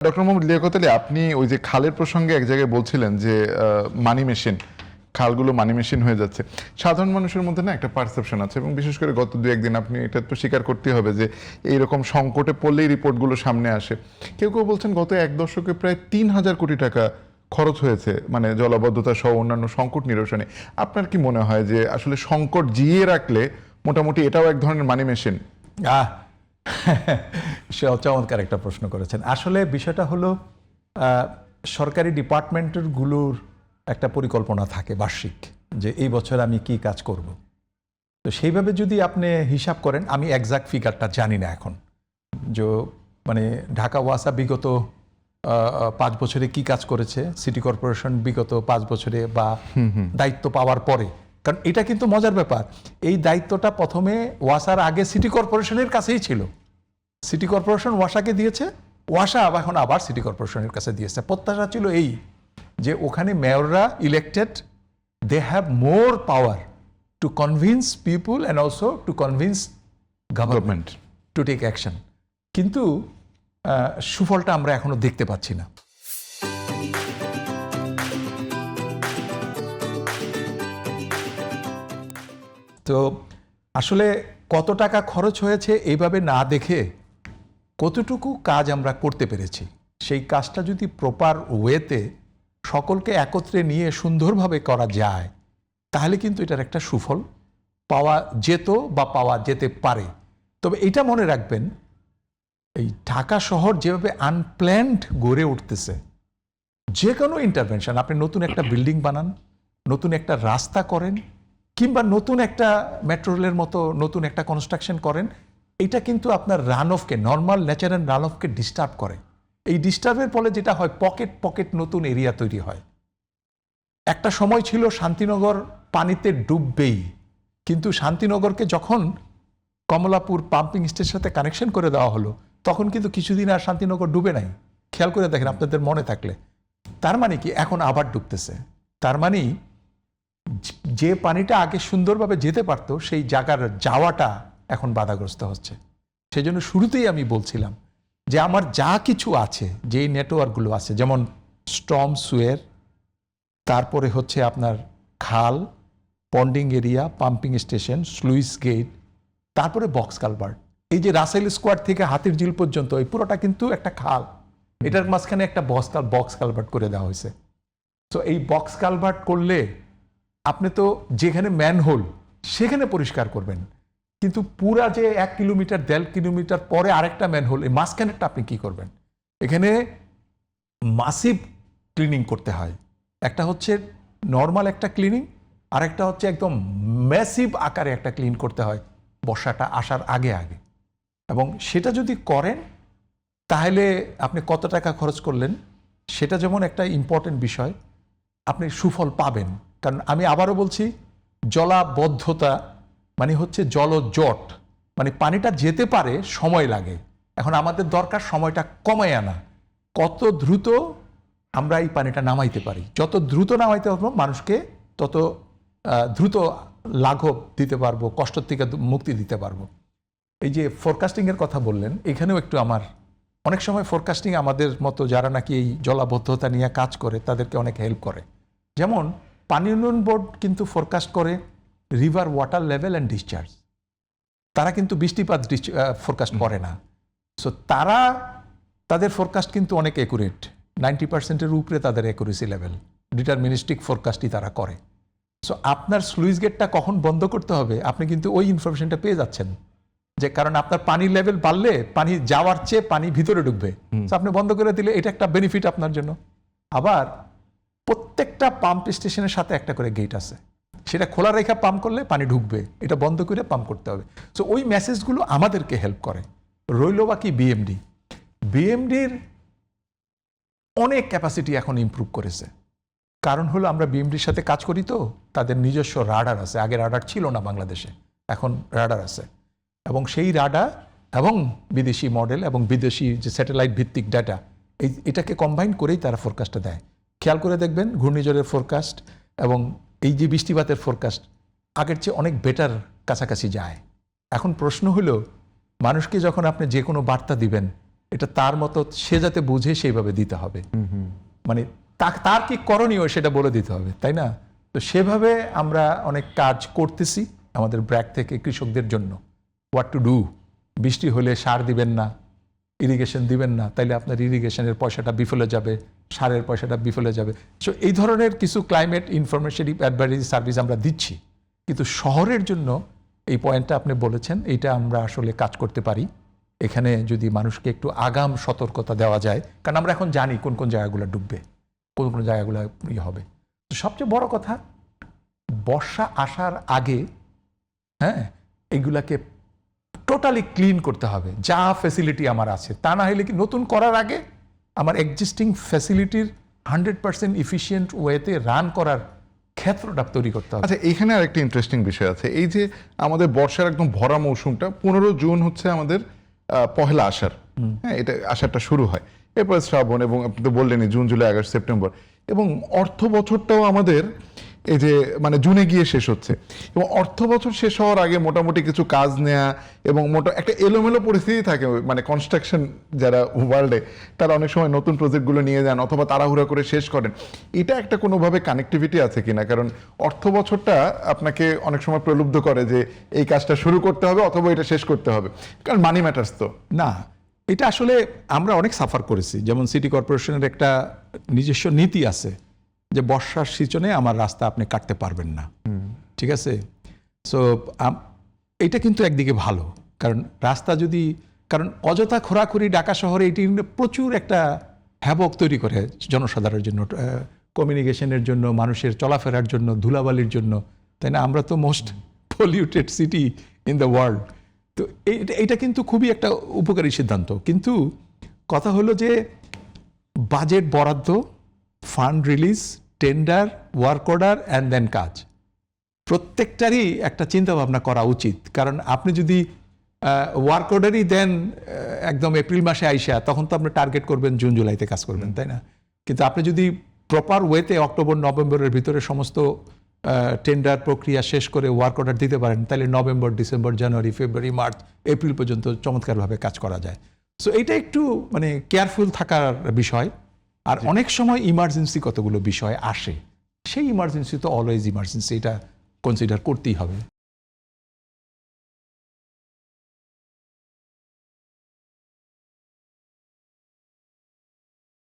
Doctor Mohammad Liaquat Ali, আপনি ওই যে খালের প্রসঙ্গে এক জায়গায় বলছিলেন যে মানি মেশিন, খালগুলো মানি মেশিন হয়ে যাচ্ছে। সাধারণ মানুষের মধ্যে না একটা পারসেপশন আছে, এবং বিশেষ করে গত দু একদিন আপনি এটা তো স্বীকার করতেই হবে যে এইরকম সংকটে পড়লেই রিপোর্টগুলো সামনে আসে। কেউ কেউ বলছেন গত এক দশকে প্রায় ৩,০০০ কোটি টাকা খরচ হয়েছে মানে জলাবদ্ধতা সহ অন্যান্য সংকট নিরসনে। আপনার কি মনে হয় যে আসলে সংকট জিইয়ে রাখলে মোটামুটি এটাও এক ধরনের মানি মেশিন? সে চমৎকার একটা প্রশ্ন করেছেন। আসলে বিষয়টা হলো সরকারি ডিপার্টমেন্টগুলোর একটা পরিকল্পনা থাকে বার্ষিক, যে এই বছর আমি কি কাজ করব। তো সেইভাবে যদি আপনি হিসাব করেন, আমি এক্সাক্ট ফিগারটা জানি না এখন, যে মানে ঢাকা ওয়াসা বিগত 5 বছরে কি কাজ করেছে, সিটি কর্পোরেশন বিগত 5 বছরে বা দায়িত্ব পাওয়ার পরে। কারণ এটা কিন্তু মজার ব্যাপার, এই দায়িত্বটা প্রথমে ওয়াসার আগে সিটি কর্পোরেশনের কাছেই ছিল। সিটি কর্পোরেশন ওয়াসাকে দিয়েছে, ওয়াসা এখন আবার সিটি কর্পোরেশনের কাছে দিয়েছে। প্রত্যাশা ছিল এই যে ওখানে মেয়ররা elected, they have more power to convince people and also to convince government to take action. কিন্তু সুফলটা আমরা এখনো দেখতে পাচ্ছি না। তো আসলে কত টাকা খরচ হয়েছে এইভাবে না দেখে কতটুকু কাজ আমরা করতে পেরেছি, সেই কাজটা যদি প্রপার ওয়েতে সকলকে একত্রে নিয়ে সুন্দরভাবে করা যায়, তাহলে কিন্তু এটার একটা সুফল পাওয়া যেত বা পাওয়া যেতে পারে। তবে এটা মনে রাখবেন, এই ঢাকা শহর যেভাবে আনপ্ল্যান্ড গড়ে উঠতেছে, যে কোনো ইন্টারভেনশন, আপনি নতুন একটা বিল্ডিং বানান, নতুন একটা রাস্তা করেন, কিংবা নতুন একটা মেট্রো রেলের মতো নতুন একটা কনস্ট্রাকশন করেন, এটা কিন্তু আপনার রান অফকে, নর্মাল ন্যাচারাল রান অফকে ডিস্টার্ব করে। এই ডিস্টার্বের ফলে যেটা হয়, পকেট পকেট নতুন এরিয়া তৈরি হয়। একটা সময় ছিল শান্তিনগর পানিতে ডুববেই, কিন্তু শান্তিনগরকে যখন কমলাপুর পাম্পিং স্টেশনের সাথে কানেকশন করে দেওয়া হলো, তখন কিন্তু কিছুদিন আর শান্তিনগর ডুবে নাই। খেয়াল করে দেখেন আপনাদের মনে থাকলে। তার মানে কি, এখন আবার ডুবতেছে। তার মানে যে পানিটা আগে সুন্দরভাবে যেতে পারতো, সেই জায়গার যাওয়াটা এখন বাধাগ্রস্ত হচ্ছে। সেই জন্য শুরুতেই আমি বলছিলাম যে আমার যা কিছু আছে, যেই নেটওয়ার্কগুলো আছে, যেমন স্টর্ম সুয়ের, তারপরে হচ্ছে আপনার খাল, ponding area, pumping station, sluice gate, তারপরে বক্স কালভার্ট। এই যে রাসেল স্কোয়ার থেকে হাতির ঝিল পর্যন্ত এই পুরোটা কিন্তু একটা খাল, এটার মাঝখানে একটা বক্স কালভার্ট করে দেওয়া হয়েছে। তো এই বক্স কালভার্ট করলে আপনি তো যেখানে ম্যানহোল সেখানে পরিষ্কার করবেন, কিন্তু পুরা যে 1 কিলোমিটার 1.5 কিলোমিটার পরে আরেকটা ম্যানহোল, এই মাঝখানেরটা আপনি কি করবেন? এখানে মাসিভ ক্লিনিং করতে হয়। একটা হচ্ছে নর্মাল একটা ক্লিনিং, আর একটা হচ্ছে একদম ম্যাসিভ আকারে একটা ক্লিন করতে হয় বর্ষাটা আসার আগে আগে। এবং সেটা যদি করেন, তাহলে আপনি কত টাকা খরচ করলেন সেটা যেমন একটা ইম্পর্টেন্ট বিষয়, আপনি সুফল পাবেন। কারণ আমি আবারও বলছি, জলাবদ্ধতা মানে হচ্ছে জলজট, মানে পানিটা যেতে পারে, সময় লাগে। এখন আমাদের দরকার সময়টা কমায় আনা, কত দ্রুত আমরা এই পানিটা নামাইতে পারি। যত দ্রুত নামাইতে পারবো, মানুষকে তত দ্রুত লাঘব দিতে পারবো, কষ্ট থেকে মুক্তি দিতে পারবো। এই যে ফোরকাস্টিংয়ের কথা বললেন, এখানেও একটু আমার অনেক সময় ফোরকাস্টিং আমাদের মতো যারা নাকি এই জলাবদ্ধতা নিয়ে কাজ করে তাদেরকে অনেক হেল্প করে। যেমন পানি উন্নয়ন বোর্ড কিন্তু ফোরকাস্ট করে river water level and discharge. তারা কিন্তু বৃষ্টিপাত ফোরকাস্ট করে না। সো তাদের ফোরকাস্ট কিন্তু অনেক অ্যাকুরেট, 90%-এর উপরে তাদের অ্যাকুরেসি লেভেল, ডিটারমিনিস্টিক ফোরকাস্টই তারা করে। সো আপনার স্লুইস গেটটা কখন বন্ধ করতে হবে, আপনি কিন্তু ওই ইনফরমেশনটা পেয়ে যাচ্ছেন, যে কারণ আপনার পানির লেভেল বাড়লে পানি যাওয়ার চেয়ে পানি ভিতরে ঢুকবে। আপনি বন্ধ করে দিলে এটা একটা বেনিফিট আপনার জন্য। আবার প্রত্যেকটা পাম্প স্টেশনের সাথে একটা করে গেট আছে, সেটা খোলা রেখা পাম্প করলে পানি ঢুকবে, এটা বন্ধ করে পাম্প করতে হবে। সো ওই মেসেজগুলো আমাদেরকে হেল্প করে। রইল বাকি বিএমডির অনেক ক্যাপাসিটি এখন ইমপ্রুভ করেছে। কারণ হলো আমরা বিএমডির সাথে কাজ করি, তো তাদের নিজস্ব রাডার আছে। আগে রাডার ছিল না বাংলাদেশে, এখন রাডার আছে। এবং সেই রাডার এবং বিদেশি মডেল এবং বিদেশি যে স্যাটেলাইট ভিত্তিক ডাটা, এটাকে কম্বাইন করেই তারা ফোরকাস্টটা দেয়। খেয়াল করে দেখবেন ঘূর্ণিঝড়ের ফোরকাস্ট এবং এই যে বৃষ্টিপাতের ফোরকাস্ট আগের চেয়ে অনেক বেটার কাছাকাছি যায়। এখন প্রশ্ন হলো, মানুষকে যখন আপনি যে কোনো বার্তা দিবেন, এটা তার মতো সে যাতে বুঝে সেইভাবে দিতে হবে, মানে তার কি করণীয় সেটা বলে দিতে হবে, তাই না? তো সেভাবে আমরা অনেক কাজ করতেছি আমাদের ব্র্যাক থেকে কৃষকদের জন্য। হোয়াট টু ডু, বৃষ্টি হলে সার দিবেন না, ইরিগেশন দিবেন না, তাইলে আপনার ইরিগেশনের পয়সাটা বিফলে যাবে, সারের পয়সাটা বিফলে যাবে। সো এই ধরনের কিছু ক্লাইমেট ইনফরমেশন অ্যাডভাইজারি সার্ভিস আমরা দিচ্ছি। কিন্তু শহরের জন্য এই পয়েন্টটা আপনি বলেছেন, এইটা আমরা আসলে কাজ করতে পারি। এখানে যদি মানুষকে একটু আগাম সতর্কতা দেওয়া যায়, কারণ আমরা এখন জানি কোন কোন জায়গাগুলো ডুববে, কোন কোন জায়গাগুলো ইয়ে হবে। তো সবচেয়ে বড় কথা, বর্ষা আসার আগে হ্যাঁ এগুলাকে টোটালি ক্লিন করতে হবে, যা ফ্যাসিলিটি আমার আছে। তা না হলে কি নতুন করার আগে আমার এক্সিস্টিং ফ্যাসিলিটির 100% ইফিশিয়েন্ট ওয়েতে রান করার ক্ষেত্রটা তৈরি করতে হবে। আচ্ছা, এখানে আরেকটা ইন্টারেস্টিং বিষয় আছে। এই যে আমাদের বর্ষার একদম ভরা মৌসুমটা 15 জুন হচ্ছে আমাদের পহেলা আষাঢ়, হ্যাঁ, এটা আষাঢ়টা শুরু হয়, এরপর শ্রাবণ, এবং আপনি তো বললেনই জুন, জুলাই, আগস্ট, সেপ্টেম্বর, এবং অর্থ বছরটাও আমাদের এই যে মানে জুনে গিয়ে শেষ হচ্ছে। এবং অর্থ বছর শেষ হওয়ার আগে মোটামুটি কিছু কাজ নেওয়া এবং একটা এলোমেলো পরিস্থিতি থাকে, মানে কনস্ট্রাকশন যারা ওয়ার্ল্ডে তারা অনেক সময় নতুন প্রজেক্টগুলো নিয়ে যান অথবা তাড়াহুড়া করে শেষ করেন। এটা একটা কোনোভাবে কানেক্টিভিটি আছে কিনা? কারণ অর্থ বছরটা আপনাকে অনেক সময় প্রলুব্ধ করে যে এই কাজটা শুরু করতে হবে অথবা এটা শেষ করতে হবে, কারণ মানি ম্যাটার্স তো। না, এটা আসলে আমরা অনেক সাফার করেছি। যেমন সিটি কর্পোরেশনের একটা নিজস্ব নীতি আছে যে বর্ষার সিজনে আমার রাস্তা আপনি কাটতে পারবেন না, ঠিক আছে? সো এটা কিন্তু একদিকে ভালো, কারণ রাস্তা যদি, কারণ অযথা খোরাখুরি ঢাকা শহরে এটি প্রচুর একটা হ্যাবক তৈরি করে জনসাধারণের জন্য, কমিউনিকেশনের জন্য, মানুষের চলাফেরার জন্য, ধুলাবালির জন্য, তাই না? আমরা তো most polluted city in the world. তো এইটা কিন্তু খুবই একটা উপকারী সিদ্ধান্ত। কিন্তু কথা হলো যে বাজেট বরাদ্দ, fund release, tender, work order and then কাজ, প্রত্যেকটারই একটা চিন্তা ভাবনা করা উচিত। কারণ আপনি যদি ওয়ার্ক অর্ডারই দেন একদম এপ্রিল মাসে আইসা, তখন তো আপনি টার্গেট করবেন জুন জুলাইতে কাজ করবেন, তাই না? কিন্তু আপনি যদি প্রপার ওয়েতে অক্টোবর নভেম্বরের ভিতরে সমস্ত টেন্ডার প্রক্রিয়া শেষ করে ওয়ার্ক অর্ডার দিতে পারেন, তাহলে নভেম্বর, ডিসেম্বর, জানুয়ারি, ফেব্রুয়ারি, মার্চ, এপ্রিল পর্যন্ত চমৎকারভাবে কাজ করা যায়। সো এইটা একটু মানে কেয়ারফুল থাকার বিষয়। আর অনেক সময় ইমার্জেন্সি কতগুলো বিষয় আসে, সেই ইমার্জেন্সি তো অলওয়েজ ইমার্জেন্সি, এটা কনসিডার করতেই হবে।